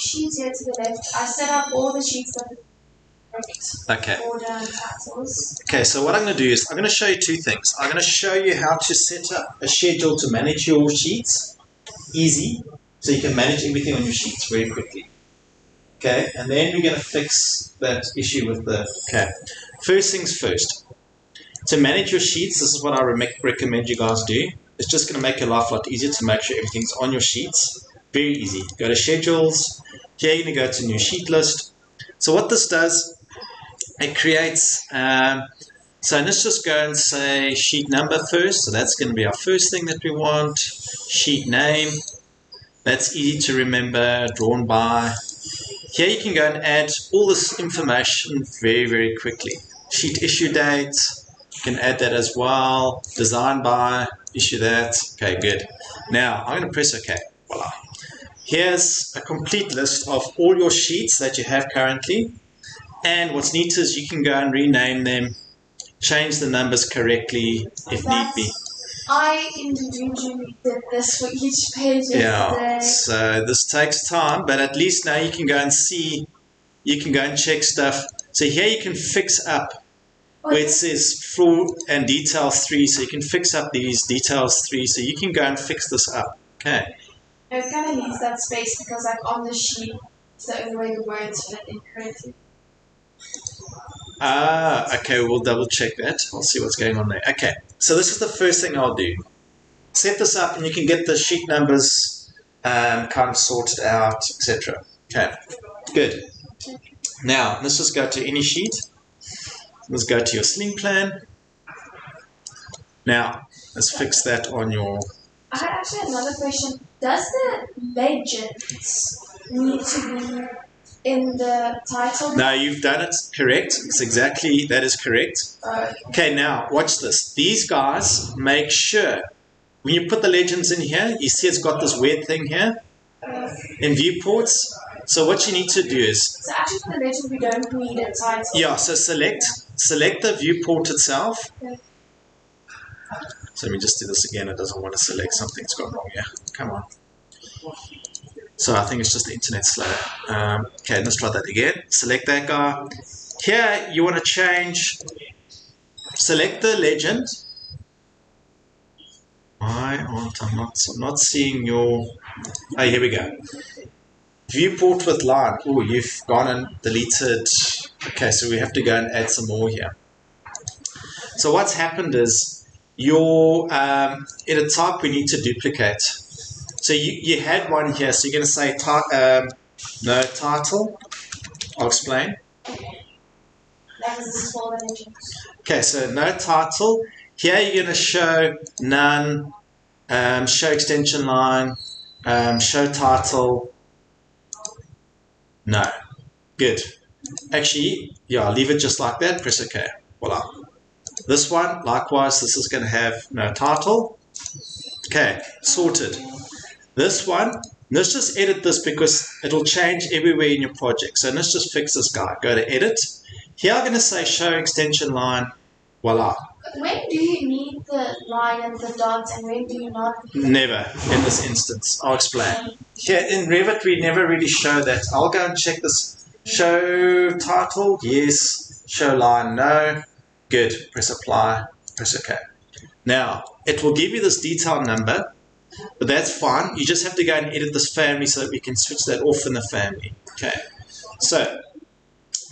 sheets here to the left, I set up all the sheets that Okay. order and titles. Okay, so what I'm going to do is I'm going to show you two things. I'm going to show you how to set up a schedule to manage your sheets. Easy. So you can manage everything on your sheets very quickly. Okay, and then we're going to fix that issue with the... Okay, first things first. To manage your sheets, this is what I recommend you guys do. It's just going to make your life a lot easier to make sure everything's on your sheets. Very easy. Go to schedules. Here you're going to go to new sheet list. So what this does, it creates, so let's just go and say sheet number first. So that's going to be our first thing that we want. Sheet name. That's easy to remember, drawn by. Here you can go and add all this information very, very quickly. Sheet issue date, you can add that as well. Design by, issue that. Okay, good. Now, I'm going to press OK. Voila. Here's a complete list of all your sheets that you have currently. And what's neat is you can go and rename them, change the numbers correctly if need be. I individually did this for each page Yeah, yesterday. so this takes time, but at least now you can go and see, you can go and check stuff. So here you can fix up where it says full and details 3, so you can fix up these details 3, so you can go and fix this up. Okay. It kind of needs that space because like on the sheet, it's the only way the words fit in correctly. Okay, we'll double check that. I'll see what's going on there. Okay, so this is the first thing I'll do. Set this up and you can get the sheet numbers kind of sorted out, etc. Okay, good. Now, let's just go to any sheet. Let's go to your sling plan. Now, let's fix that on your... I had actually another question. Does the legends need to be in the title? No, you've done it correct. It's exactly, that is correct. Okay, now, watch this. These guys make sure, when you put the legends in here, you see it's got this weird thing here in viewports. So what you need to do is... So actually for the legend, we don't need a title. Yeah, so select the viewport itself. Okay. So let me just do this again. It doesn't want to select. Something's gone wrong here. Come on. So I think it's just the internet slow. Okay, let's try that again. Select that guy. Here you want to change. Select the legend. I'm not seeing your... Oh, here we go. Viewport with line. Oh, you've gone and deleted. Okay, so we have to go and add some more here. So what's happened is your edit type we need to duplicate. So you had one here, so you're going to say no title. I'll explain. Okay, so no title. Here you're going to show none, show extension line, show title. No. Good. Actually, yeah, leave it just like that. Press OK. Voila. This one, likewise, this is going to have no title. Okay, sorted. This one, let's just edit this because it'll change everywhere in your project. So let's just fix this guy. Go to edit. Here I'm going to say show extension line. Voila. When do you need the line and the dots and when do you not? Never in this instance. I'll explain. Here in Revit, we never really show that. I'll go and check this. Show title, yes. Show line, no. Good. Press apply. Press OK. Now, it will give you this detail number, but that's fine. You just have to go and edit this family so that we can switch that off in the family. Okay. So,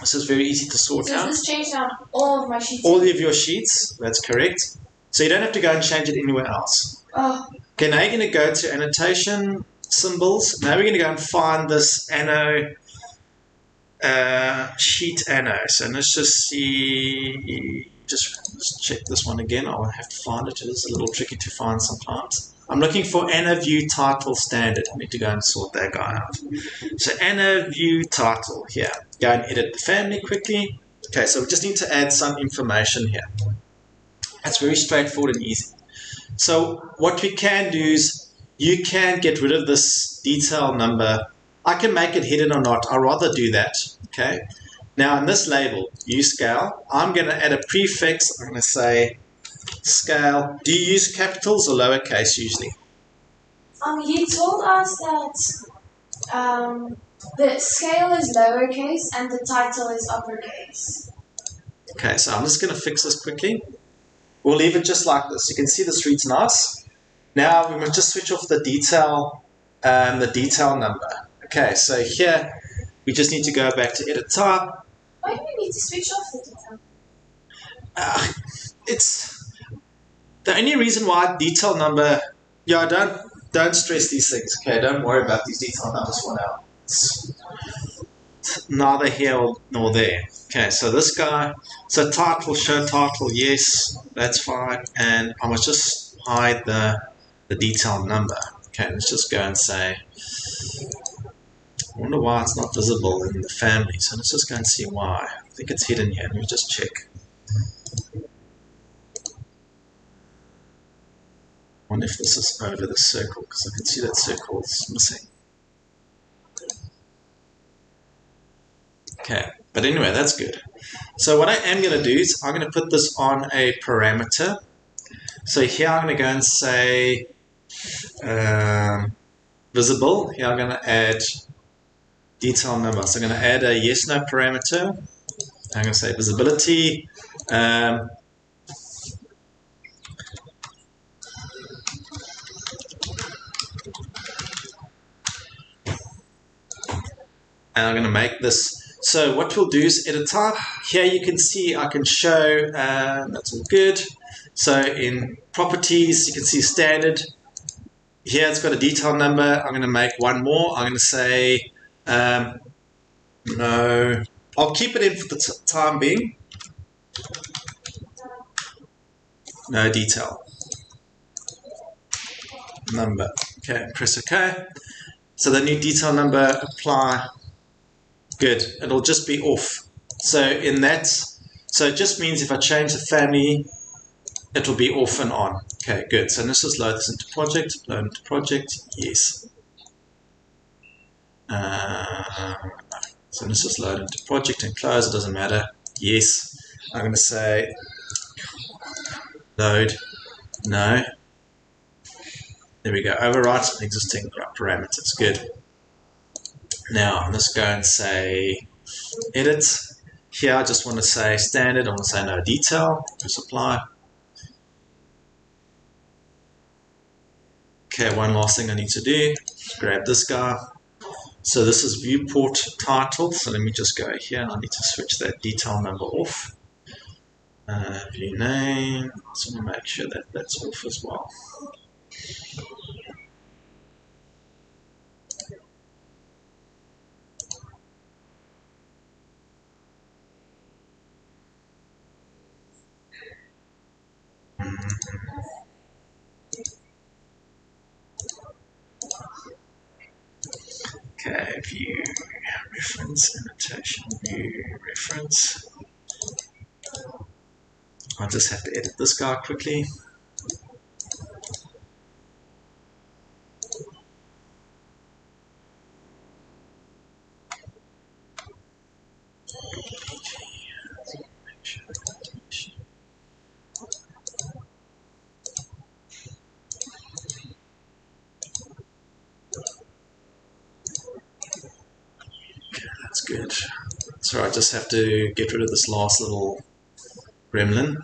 this is very easy to sort out. So this changed on all of my sheets? All of your sheets, that's correct. So you don't have to go and change it anywhere else. Oh. Okay, now you're going to go to annotation symbols. Now we're going to go and find this anno, sheet anno. So let's just see, just check this one again. I'll have to find it. It is a little tricky to find sometimes. I'm looking for Anno View Title Standard. I need to go and sort that guy out. So Anno View Title here. Go and edit the family quickly. Okay, so we just need to add some information here. That's very straightforward and easy. So what we can do is you can get rid of this detail number. I can make it hidden or not. I'd rather do that. Okay. Now in this label, use scale, I'm going to add a prefix. I'm going to say scale. Do you use capitals or lowercase usually? He told us that The scale is lowercase and the title is uppercase. Okay, so I'm just going to fix this quickly. We'll leave it just like this. You can see this reads nice. Now we must just switch off the detail number. Okay, so here we just need to go back to edit type. Why do we need to switch off the detail? It's the only reason why detail number. Yeah, don't stress these things. Okay, don't worry about these detail numbers for now. It's neither here nor there. Okay, so this guy. So title, show title, yes, that's fine. And I must just hide the detail number. Okay, let's just go and say. I wonder why it's not visible in the family. So let's just go and see why. I think it's hidden here. Let me just check. I wonder if this is over the circle, because I can see that circle is missing. Okay, but anyway, that's good. So what I am going to do is I'm going to put this on a parameter. So here I'm going to go and say visible. Here I'm going to add detail number. So I'm going to add a yes no parameter. I'm going to say visibility. And I'm going to make this. So what we'll do is edit type. Here you can see I can show, that's all good. So in properties, you can see standard. Here it's got a detail number. I'm going to make one more. I'm going to say, no. I'll keep it in for the time being. No detail. Number. Okay, press OK. So the new detail number apply. Good. It'll just be off. So in that, so it just means if I change the family, it'll be off and on. Okay, good. So let's just load this into project. Load into project. Yes. So let's just load into project and close. It doesn't matter. Yes. I'm going to say load. No. There we go. Overwrite existing parameters. Good. Now let's go and say edit. Here I just want to say standard. I want to say no detail. Press apply. Okay, one last thing I need to do. Grab this guy. So this is viewport title. So let me just go here. I need to switch that detail number off. View name. I just want to make sure that that's off as well. Okay, view reference annotation, view reference. I'll just have to edit this guy quickly. Good. So I just have to get rid of this last little gremlin.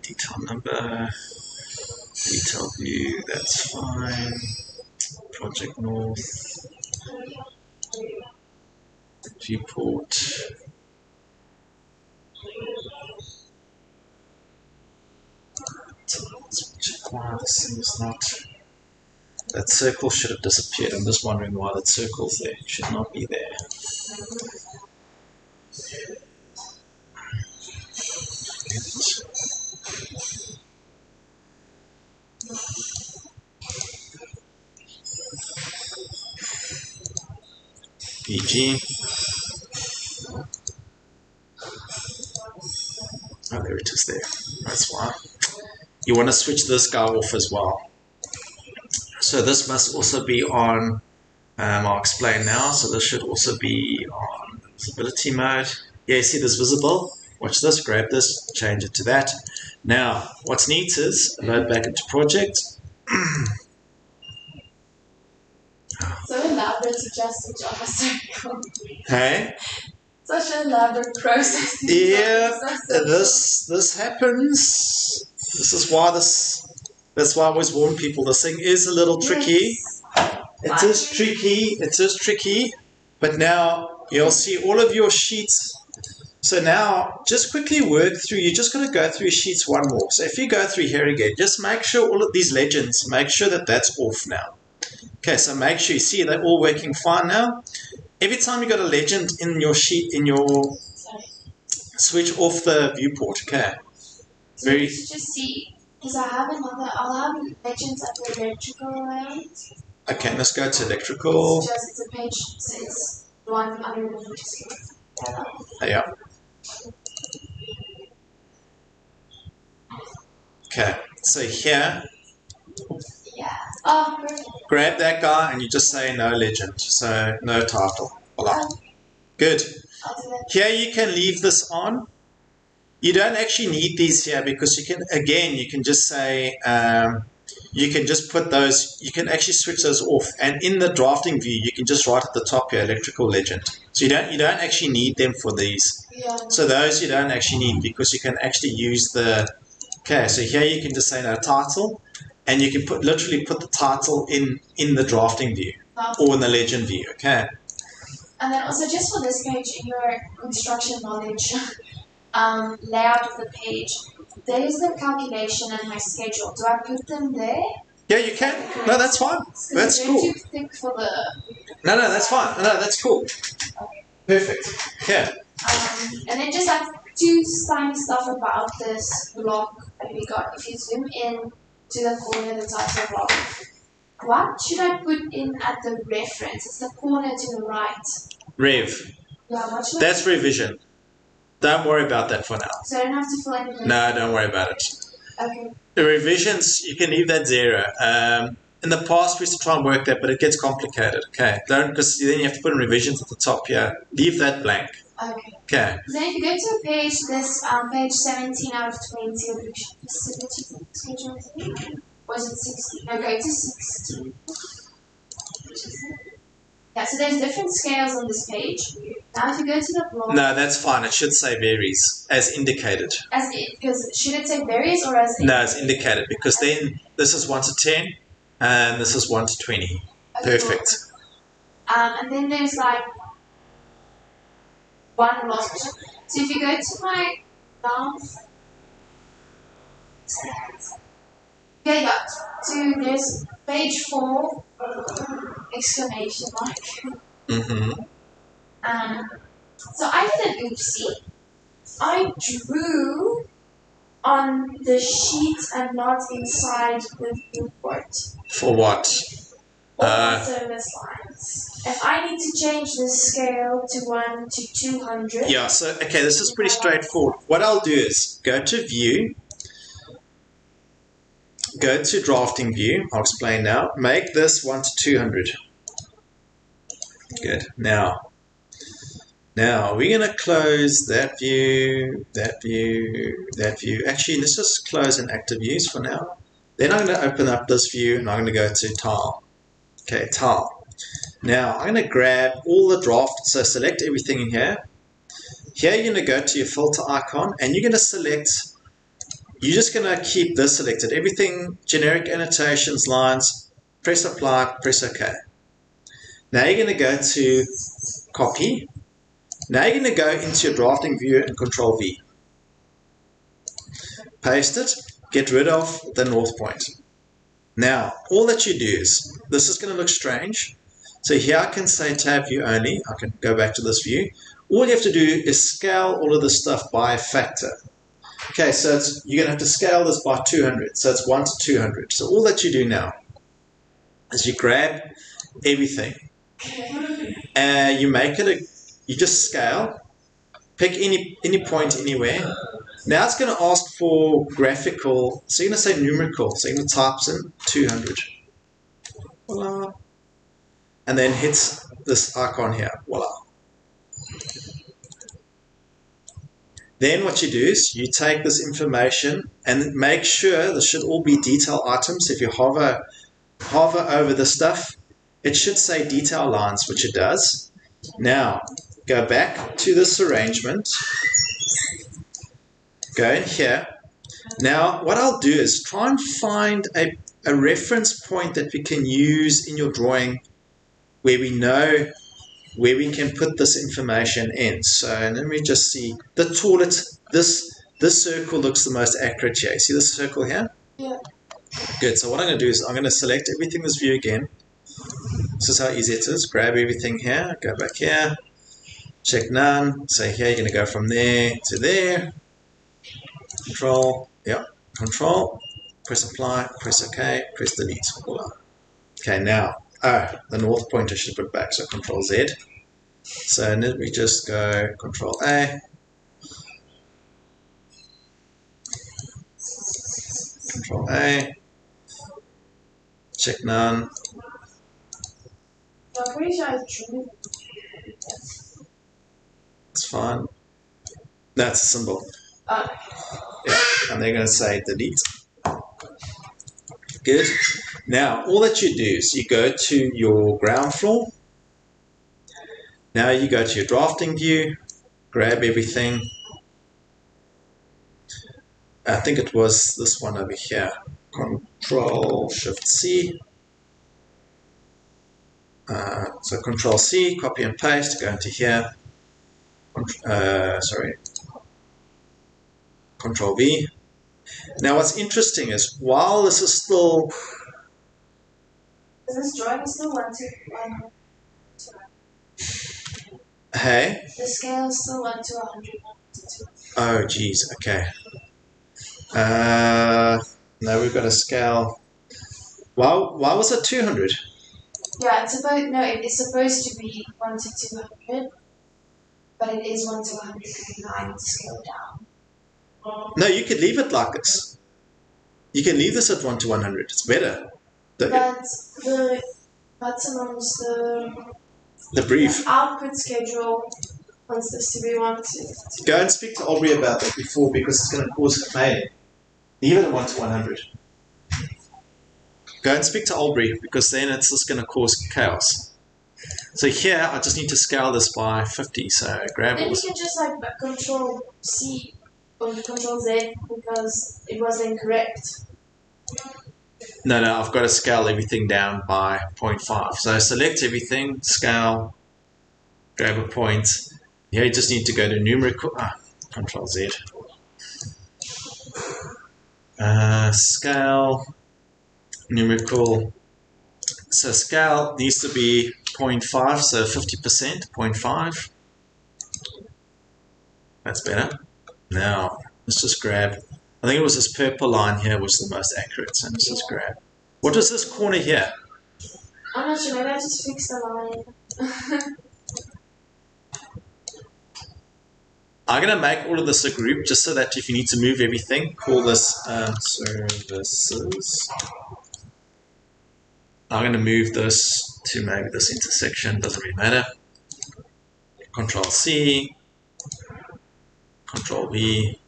Detail number, detail view, that's fine. Project North, viewport. Let's check why this thing is not. That circle should have disappeared. I'm just wondering why that circle's there. It should not be there. PG. Oh, there it is there. That's why. You want to switch this guy off as well. So this must also be on, I'll explain now, so this should also be on visibility mode. Yeah, you see this visible? Watch this, grab this, change it to that. Now, what's neat is, load back into project. elaborate adjustment of a circle. Hey? Such an elaborate process. Yeah, this happens. That's why I always warn people. This thing is a little tricky. Yes. It is tricky. But now you'll see all of your sheets. So now just quickly work through. You're just going to go through sheets one more. So if you go through here again, just make sure all of these legends, make sure that that's off now. Okay, so make sure you see they're all working fine now. Every time you got a legend in your sheet, switch off the viewport. Okay. So let's just see, because I'll have legends at the electrical layout. Okay, let's go to electrical. It's a page, so it's the one under the Yeah. Okay, so here, yeah. Oh, perfect. grab that guy and you just say no legend, so no title. Voila. Good. I'll do that. Here you can leave this on. You don't actually need these here because you can just say, you can just put those, you can actually switch those off. And in the drafting view, you can just write at the top here, electrical legend. So you don't actually need them for these. Yeah. So those you don't actually need because you can actually use okay, so here you can just say no title and you can literally put the title in the drafting view or in the legend view, okay? And then also just for this page, in your construction knowledge layout of the page, there is the calculation and my schedule. Do I put them there? Yeah, you can. No, that's fine. That's cool. Too thick for the... No, that's fine. No, that's cool. Perfect. Yeah. And then just like two tiny stuff about this block that we got. If you zoom in to the corner, the title block, what should I put in at the reference? It's the corner to the right. Rev. Yeah, what should That's revision. Don't worry about that for now. So I don't have to fill anything? No, don't worry about it. Okay. The revisions, you can leave that 0. In the past, we used to try and work that, but it gets complicated. Okay, because then you have to put in revisions at the top here. Leave that blank. Okay. Okay. Then if you go to a page, this page 17 out of 20 of the schedule, I think. Or is it 16? No, go to 16. Yeah, so there's different scales on this page. Now if you go to the block... No, that's fine. It should say varies, as indicated. Because should it say varies or as... No, it's indicated, because then this is 1 to 10, and this is 1 to 20. Okay, perfect. Cool. And then there's like one last question. So if you go to my last... Yeah, there's page 4, exclamation mark. Mm-hmm. So I did an oopsie. I drew on the sheet and not inside the viewport. For what? All the service lines. If I need to change the scale to 1 to 200. Yeah, so, okay, this is pretty straightforward. What I'll do is go to View, go to Drafting View. I'll explain now. Make this 1 to 200. Good. Now we're going to close that view, that view, that view. Actually, let's just close Inactive Views for now. Then I'm going to open up this view and I'm going to go to Tile. Okay, Tile. Now I'm going to grab all the draft, so select everything in here. Here you're going to go to your filter icon and you're going to select, you're just going to keep this selected. Everything, generic annotations, lines, press apply, press OK. Now you're going to go to copy. Now you're going to go into your drafting view and Control V. Paste it, get rid of the north point. Now, all that you do is, this is going to look strange. So here I can say tab view only. I can go back to this view. All you have to do is scale all of this stuff by a factor. Okay, so you're going to have to scale this by 200. So it's 1 to 200. So all that you do now is you grab everything. You make it you just scale, pick any point anywhere. Now it's going to ask for graphical, so you're going to say numerical, so you're going to type in 200. Voila. And then hit this icon here, voila. Then what you do is you take this information and make sure this should all be detail items. If you hover over the stuff, it should say detail lines, which it does. Now, go back to this arrangement. Go in here. Now, what I'll do is try and find a reference point that we can use in your drawing where we know where we can put this information in. So let me just see. The toilet, this circle looks the most accurate here. See this circle here? Yeah. Good. So what I'm going to do is I'm going to select everything in this view again. This is how easy it is. Grab everything here, go back here, check none. Say here, you're going to go from there to there. Control, yeah, Control, press apply, press OK, press delete. Voila. Okay, now, the north pointer should put back, so Control Z. So then we just go Control A, Control A, check none. I'm pretty sure it's true. It's fine. That's a symbol. Oh. Yeah, and they're going to say delete. Good. Now, all that you do is you go to your ground floor. Now you go to your drafting view, grab everything. I think it was this one over here. Control Shift C. So Control C, copy and paste, go into here. Control V. Now what's interesting is while this is still... Is this drawing still 1 to 100? Hey? The scale is still 1 to 100. Oh geez, okay. No, we've got a scale. Why was it 200? Yeah, it is supposed to be 1 to 200, but it is 1 to 109 to scale down. No, you could leave it like this. You can leave this at 1 to 100. It's better. But the button on The brief. The output schedule wants this to be 1 to... Go and speak to Aubrey about that before, because it's going to cause failure. Leave it at 1 to 100. Go and speak to Aubrey, because then it's just going to cause chaos. So here, I just need to scale this by 50. So grab Then all you this. can just Control C or Control Z because it was incorrect. No, I've got to scale everything down by 0.5. So select everything, scale, grab a point. Here you just need to go to numerical, Control Z. Scale, numerical. So scale needs to be 0.5, so 50%, 0.5. That's better. Now, let's just grab, I think it was this purple line here was the most accurate, so let's just grab. What is this corner here? I'm not sure, maybe I just fixed the line. I'm going to make all of this a group just so that if you need to move everything, call this services. I'm going to move this to maybe this intersection, doesn't really matter. Control C, Control V.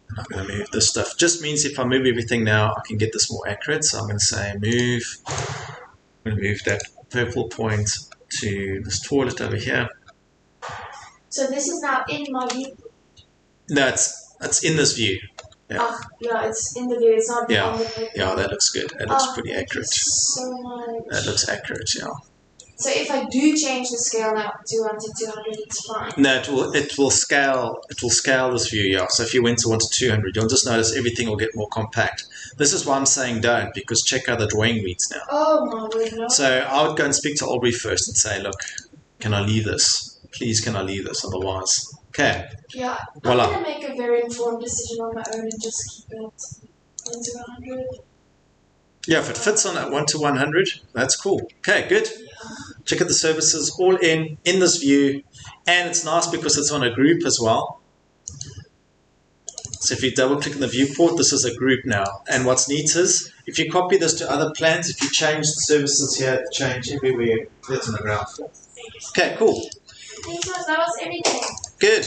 And I'm going to move this stuff. Just means if I move everything now, I can get this more accurate. So I'm going to say move. I'm going to move that purple point to this toilet over here. So this is now in my view? No, it's in this view. Yeah. Yeah, it's in the view, it's not on the paper. Yeah, that looks good. That looks pretty accurate. So much. That looks accurate, yeah. So if I do change the scale now to 1 to 200, it's fine? No, it will scale this view, yeah. So if you went to 1 to 200, you'll just notice everything will get more compact. This is why I'm saying don't, because check how the drawing reads now. Oh my word, no. So I would go and speak to Aubrey first and say, look, can I leave this? Please, can I leave this? Otherwise, okay. Yeah, Voila. I'm going to make a very informed decision on my own and just keep it 1 to 100. Yeah, if it fits on at 1 to 100, that's cool. Okay, good. Check out the services all in this view. And it's nice because it's on a group as well. So if you double click on the viewport, this is a group now. And what's neat is, if you copy this to other plans, if you change the services here, change everywhere, that's on the ground floor. Okay, cool. Thanks, that was everything. Good.